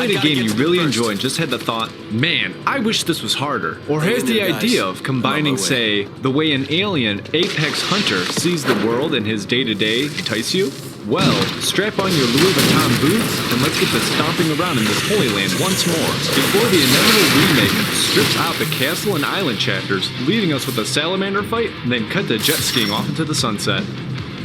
played a game you really enjoy and just had the thought, man, I wish this was harder? Or has the idea of combining, say, the way an alien apex hunter sees the world in his day-to-day entice you? Well, strap on your Louis Vuitton boots and let's get to stomping around in this Holy Land once more, before the inevitable remake strips out the castle and island chapters, leaving us with a salamander fight, and then cut the jet skiing off into the sunset.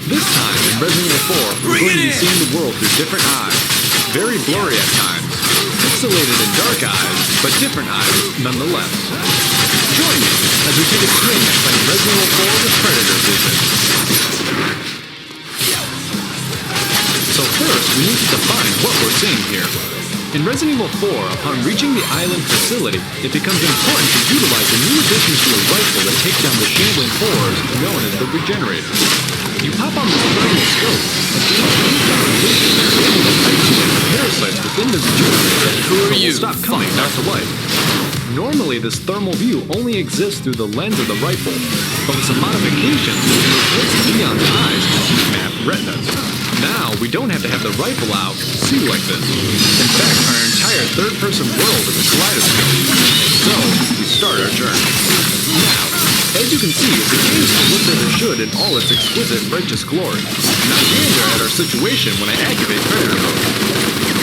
This time, in Resident Evil 4, we're going to be seeing the world through different eyes. Very blurry at times, pixelated and dark eyes, but different eyes nonetheless. Join me as we take a swing at playing Resident Evil 4 with Predator Vision. So first, we need to define what we're seeing here. In Resident Evil 4, upon reaching the island facility, it becomes important to utilize a new addition to a rifle that takes down the shambling horrors known as the Regenerators. You pop on this thermal scope, and gain vision to able to isolate the parasites within the Regenerator that will stop coming back to life. Normally, this thermal view only exists through the lens of the rifle, but with some modifications, we can replace Leon's eyes with heat map retinas. Now, we don't have to have the rifle out to see like this. In fact, our entire third-person world is a kaleidoscope. So, we start our journey. Now, as you can see, the game still looks as it should in all its exquisite, righteous glory. Now, gander at our situation when I activate Predator mode.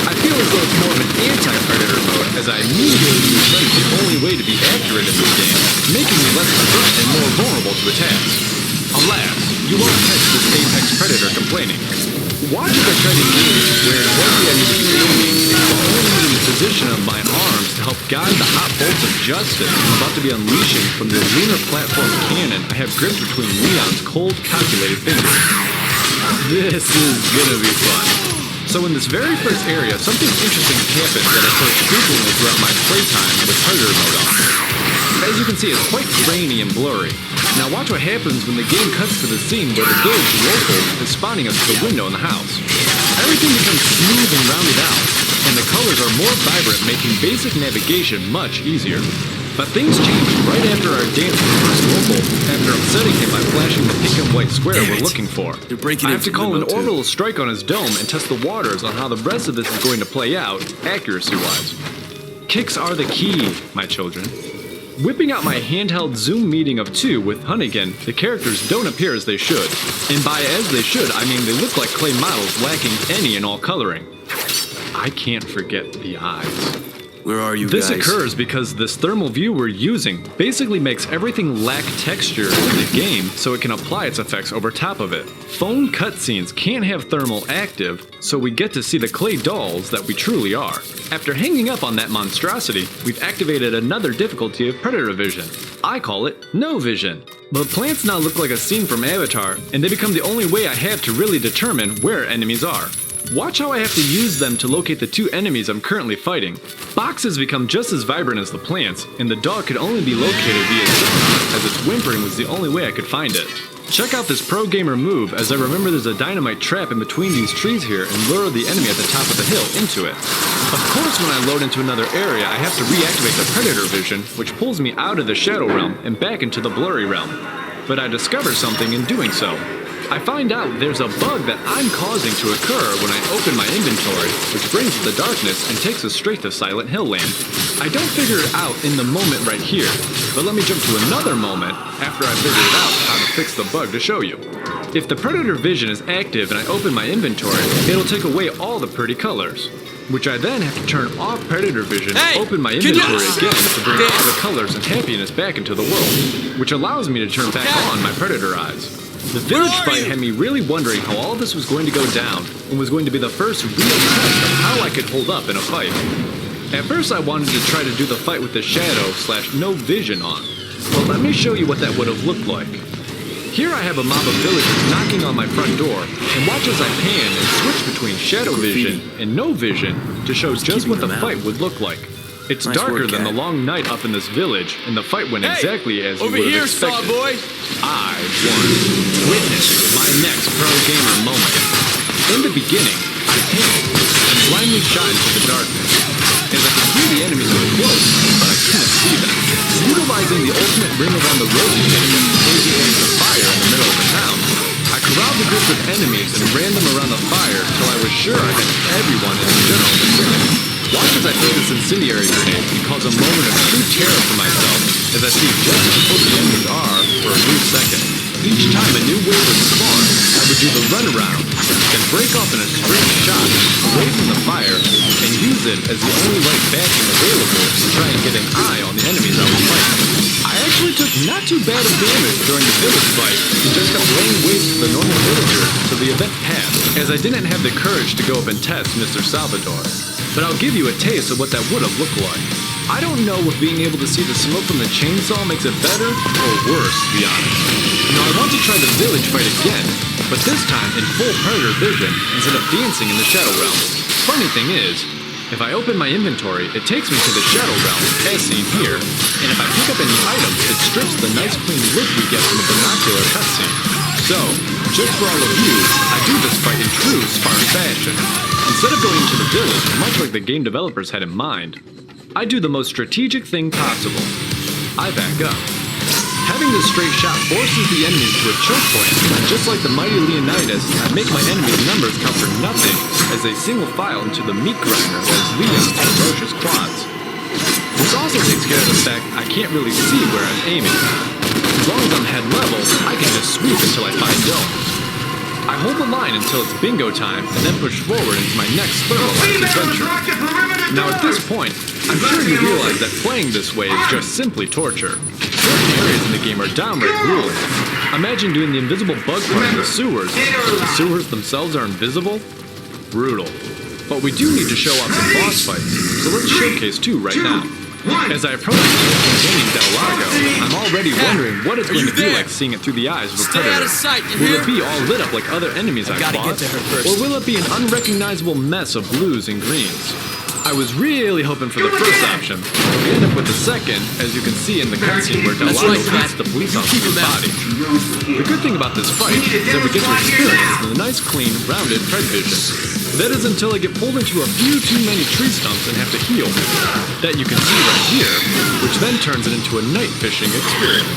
I feel as though it's more of an anti-Predator mode, as I immediately use the only way to be accurate in this game, making me less alert and more vulnerable to attacks. Alas, you won't catch this apex Predator complaining. Watch as I try to gauge where exactly I need to be aiming, while only using the position of my arms to help guide the hot bolts of justice I'm about to be unleashing from the lunar platform cannon I have gripped between Leon's cold, calculated fingers. This is gonna be fun. So in this very first area, something interesting happens that occurs frequently throughout my playtime with Predator mode on. As you can see, it's quite grainy and blurry. Now watch what happens when the game cuts to the scene where the village local is spawning us to the window in the house. Everything becomes smooth and rounded out, and the colors are more vibrant, making basic navigation much easier. But things change right after our dance with the first local, after upsetting him by flashing the pink and white square we're looking for. I have to call an orbital strike on his dome and test the waters on how the rest of this is going to play out, accuracy-wise. Kicks are the key, my children. Whipping out my handheld zoom meeting of 2 with Hunnigan, the characters don't appear as they should. And by as they should, I mean they look like clay models lacking any and all coloring. I can't forget the eyes. Where are you guys? This occurs because this thermal view we're using basically makes everything lack texture in the game so it can apply its effects over top of it. Phone cutscenes can't have thermal active, so we get to see the clay dolls that we truly are. After hanging up on that monstrosity, we've activated another difficulty of Predator Vision. I call it No Vision. The plants now look like a scene from Avatar, and they become the only way I have to really determine where enemies are. Watch how I have to use them to locate the 2 enemies I'm currently fighting. Boxes become just as vibrant as the plants, and the dog could only be located via sonar, as its whimpering was the only way I could find it. Check out this pro gamer move, as I remember there's a dynamite trap in between these trees here and lure the enemy at the top of the hill into it. Of course, when I load into another area, I have to reactivate the Predator Vision, which pulls me out of the Shadow Realm and back into the Blurry Realm. But I discover something in doing so. I find out there's a bug that I'm causing to occur when I open my inventory, which brings the darkness and takes us straight to Silent Hill Land. I don't figure it out in the moment right here, but let me jump to another moment after I figure it out how to fix the bug to show you. If the Predator Vision is active and I open my inventory, it'll take away all the pretty colors, which I then have to turn off Predator Vision and open my inventory again to bring all the colors and happiness back into the world, which allows me to turn back on my Predator eyes. The village fight had me really wondering how all this was going to go down, and was going to be the first real test of how I could hold up in a fight. At first I wanted to try to do the fight with the shadow/no vision on, but let me show you what that would have looked like. Here I have a mob of villagers knocking on my front door, and watch as I pan and switch between shadow vision and no vision to show just what the fight would look like. It's darker than the long night up in this village, and the fight went exactly as you would have expected. Boy. I won. Witness my next pro gamer moment. In the beginning, I panicked and blindly shot into the darkness, as I could hear the enemies were close, but I couldn't see them. Utilizing the ultimate ring around the rosy mechanic, aka the fire in the middle of the town, I corralled the group of enemies and ran them around the fire till I was sure I had everyone in the general vicinity. Watch as I throw this incendiary grenade and cause a moment of true terror for myself as I see just how close the enemies are for a brief second. Each time a new wave would spawn, I would do the runaround, then break off in a straight shot away from the fire and use it as the only light backing available to try and get an eye on the enemies I was fighting. I actually took not too bad of damage during the village fight and just kept laying waste to the normal villagers till the event passed, as I didn't have the courage to go up and test Mr. Salvador. But I'll give you a taste of what that would have looked like. I don't know if being able to see the smoke from the chainsaw makes it better or worse, to be honest. Now I want to try the village fight again, but this time in full predator vision instead of dancing in the Shadow Realm. Funny thing is, if I open my inventory, it takes me to the Shadow Realm, as seen here, and if I pick up any items, it strips the nice clean look we get from the binocular cutscene. So, just for all of you, I do this fight in true Spartan fashion. Instead of going into the village, much like the game developers had in mind, I do the most strategic thing possible. I back up. Having this straight shot forces the enemies to a choke point, and just like the mighty Leonidas, I make my enemies' numbers count for nothing as they single file into the meat grinder that is Leon's ferocious quads. This also takes care of the fact I can't really see where I'm aiming. As long as I'm head level, I can just sweep until I find domes. I hold the line until it's bingo time and then push forward into my next thermalized adventure. Now at this point, I'm sure you realize that playing this way is just simply torture. Certain areas in the game are downright grueling. Imagine doing the invisible bug part in the sewers, so the sewers themselves are invisible? Brutal. But we do need to show off some boss fights, so let's showcase two right now. As I approach the containing Del Lago, I'm already wondering what it's going to be like seeing it through the eyes of a predator. Will it be all lit up like other enemies I've fought? Or will it be an unrecognizable mess of blues and greens? I was really hoping for the first option. We end up with the second, as you can see in the cutscene where Del Lago beats the police officer's body. The good thing about this fight is that we get to experience the nice, clean, rounded Pred vision. That is until I get pulled into a few too many tree stumps and have to heal. That you can see right here, which then turns it into a night fishing experience.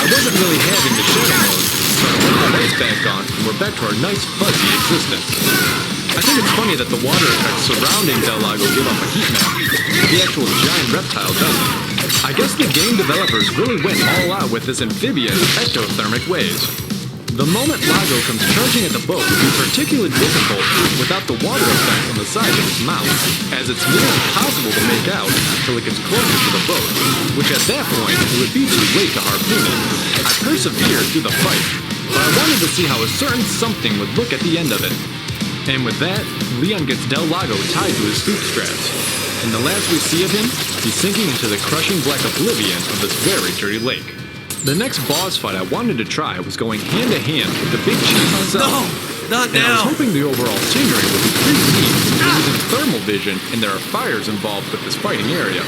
I wasn't really having the shadow mode, so I put the lights back on and we're back to our nice fuzzy existence. I think it's funny that the water effects surrounding Del Lago give off a heat map, but the actual giant reptile doesn't. I guess the game developers really went all out with this amphibious ectothermic waves. The moment Lago comes charging at the boat would be particularly difficult without the water effect on the side of its mouth, as it's nearly impossible to make out until it gets closer to the boat, which at that point it would be too late to harpoon it. I persevered through the fight, but I wanted to see how a certain something would look at the end of it. And with that, Leon gets Del Lago tied to his bootstraps. And the last we see of him, he's sinking into the crushing black oblivion of this very dirty lake. The next boss fight I wanted to try was going hand to hand with the big chief himself. No, not and now. I was hoping the overall scenery would be pretty neat. We're using thermal vision, and there are fires involved with this fighting area.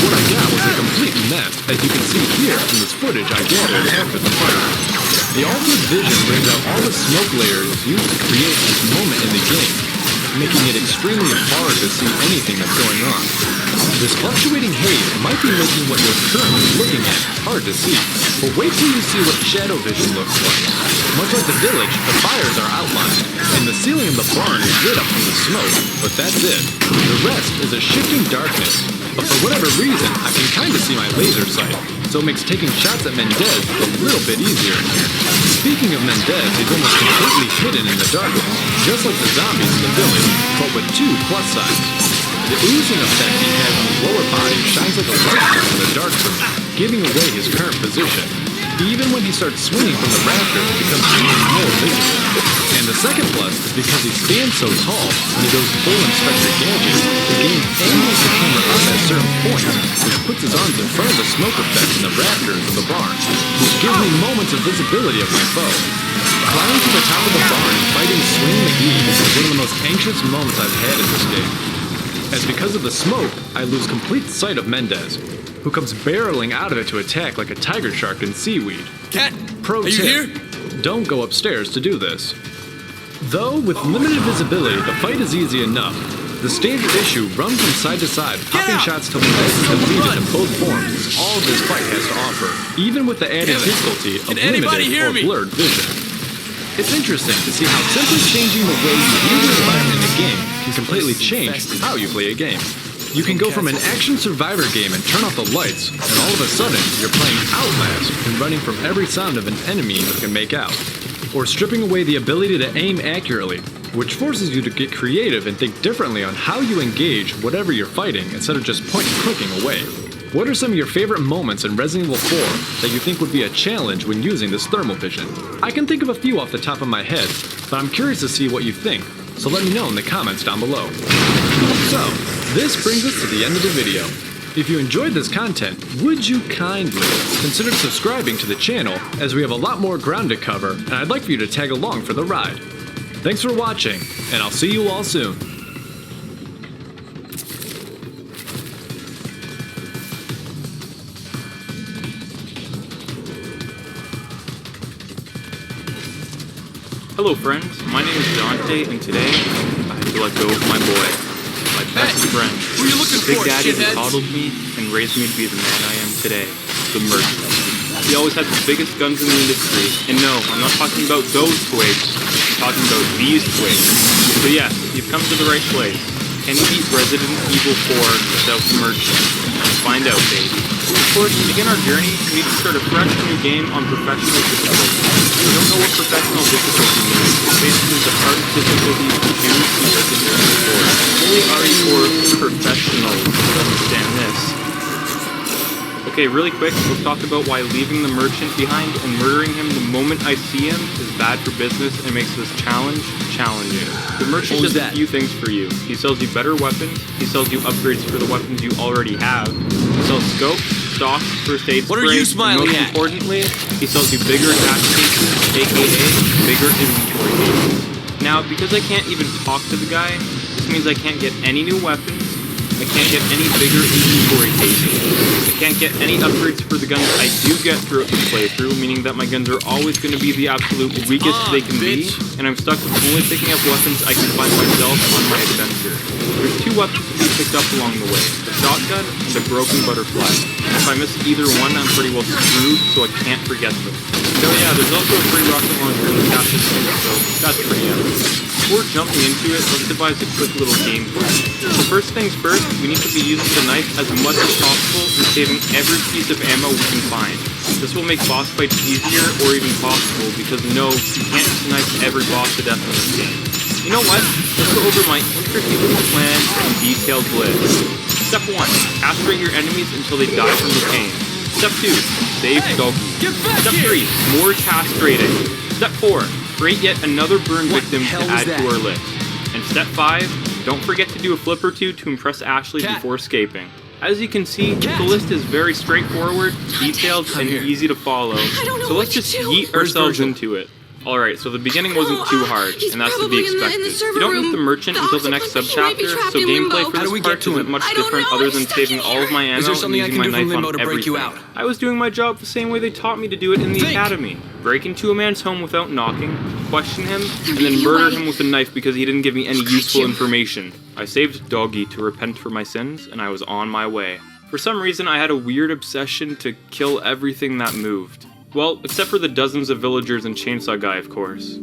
What I got was a complete mess, as you can see here from this footage I gathered after the fight. The altered vision brings out all the smoke layers used to create this moment in the game, making it extremely hard to see anything that's going on. This fluctuating haze might be making what you're currently looking at hard to see, but wait till you see what shadow vision looks like. Much like the village, the fires are outlined, and the ceiling of the barn is lit up from the smoke, but that's it. The rest is a shifting darkness, but for whatever reason, I can kind of see my laser sight, so it makes taking shots at Mendez a little bit easier. Speaking of Mendez, he's almost completely hidden in the darkness, just like the zombies in the village, but with two plus sides. The oozing effect he has on his lower body shines like a light in the dark room, giving away his current position. Even when he starts swinging from the rafters, it becomes even more visible. And the second plus is because he stands so tall, when he goes full Inspector Gadget, the game angles the camera up at certain points, which puts his arms in front of the smoke effect in the rafters of the barn, which gives me moments of visibility of my foe. Climbing to the top of the barn and fighting Swing McGee is one of the most anxious moments I've had in this game. As because of the smoke, I lose complete sight of Mendez, who comes barreling out of it to attack like a tiger shark in seaweed. Cat, Pro are tip, you here? don't go upstairs to do this. Though, with limited visibility, the fight is easy enough. The standard issue, run from side to side, popping shots till Mendez is depleted in both forms, is all this fight has to offer, even with the added difficulty of limited or blurred vision. It's interesting to see how simply changing the way you view the environment in the game can completely change how you play a game. You can go from an action survivor game and turn off the lights, and all of a sudden, you're playing Outlast and running from every sound of an enemy you can make out. Or stripping away the ability to aim accurately, which forces you to get creative and think differently on how you engage whatever you're fighting instead of just point and clicking away. What are some of your favorite moments in Resident Evil 4 that you think would be a challenge when using this thermal vision? I can think of a few off the top of my head, but I'm curious to see what you think, so let me know in the comments down below. So, this brings us to the end of the video. If you enjoyed this content, would you kindly consider subscribing to the channel, as we have a lot more ground to cover and I'd like for you to tag along for the ride. Thanks for watching, and I'll see you all soon. Hello friends, my name is Dante, and today I had to let go of my boy, my best friend, Big Daddy who coddled me and raised me to be the man I am today, the merchant. He always had the biggest guns in the industry, and no, I'm not talking about those twigs, I'm talking about these twigs. So yes, you've come to the right place. Can you beat Resident Evil 4 without the merchant? Find out, baby. Of course, to begin our journey, we need to start a fresh new game on professional difficulty. If you don't know what professional difficulty means, it's basically the hardest difficulty you can choose in Resident Evil 4. Only RE4 professionals understand this. Okay, really quick, let's talk about why leaving the merchant behind and murdering him the moment I see him is bad for business and makes this challenge challenging. The merchant does a few things for you. He sells you better weapons, he sells you upgrades for the weapons you already have, he sells scopes, stocks, first aid sprays, and most importantly, he sells you bigger attack cases, aka bigger inventory cases. Now, because I can't even talk to the guy, this means I can't get any new weapons, I can't get any bigger inventory cases. I can't get any upgrades for the guns I do get throughout the playthrough, meaning that my guns are always going to be the absolute weakest they can be, and I'm stuck with only picking up weapons I can find myself on my adventure. There's two weapons to be picked up along the way, the shotgun and the broken butterfly. If I miss either one, I'm pretty well screwed, so I can't forget them. So yeah, there's also a free rocket launcher in the captain suit, so that's pretty epic. Before jumping into it, let's devise a quick little game plan. So first things first, we need to be using the knife as much as possible and saving every piece of ammo we can find. This will make boss fights easier or even possible, because no, you can't just knife every boss to death in this game. You know what? Let's go over my intricate little plan and detailed list. Step 1. Castrate your enemies until they die from the pain. Step 2. Save doggy. Step 3. More castrating. Step 4. Create yet another burn victim to add to our list. And step 5, don't forget to do a flip or two to impress Ashley before escaping. As you can see, the list is very straightforward, detailed, and easy to follow, so let's just yeet ourselves into it. Alright, so the beginning wasn't too hard, and that's to be expected. You don't meet the merchant until the next subchapter, so gameplay for this part isn't much different other than saving all of my ammo and using my knife on everything. I was doing my job the same way they taught me to do it in the academy. Break into a man's home without knocking, question him, and then murder him with a knife because he didn't give me any useful information. I saved Doggy to repent for my sins, and I was on my way. For some reason, I had a weird obsession to kill everything that moved. Well, except for the dozens of villagers and Chainsaw Guy, of course.